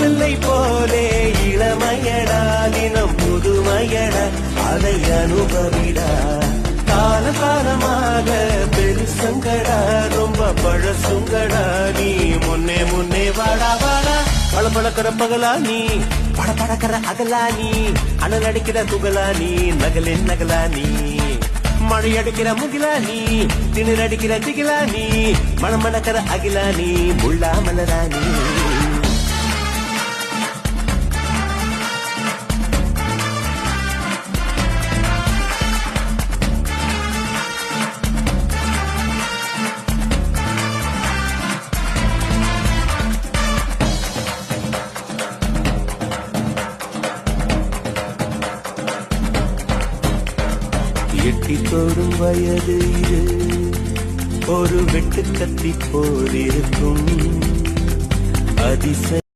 பருவமில்லை போலே இளமையடா தினம் புதுமையடா அதை அனுபவிடா காலம் காலமாக பெருசங்கடா ரொம்ப பழசுங்கடா நீ முன்னே முன்னே வாடா வாடா பழப்பழக்கிற பகலா நீ படபடக்கிற அகலா நீ அனல் அடிக்கிற துகளா நீ நகலின் நகலா நீ மழை அடிக்கிற முகிலா நீ திணர் அடிக்கிற திகிலா நீ மணமணக்கிற அகிலா நீ முள்ளா மலரா நீ எட்டி தோடும் வயது இது ஒரு வெட்டு கத்தி போல் இருக்கும் அதிசய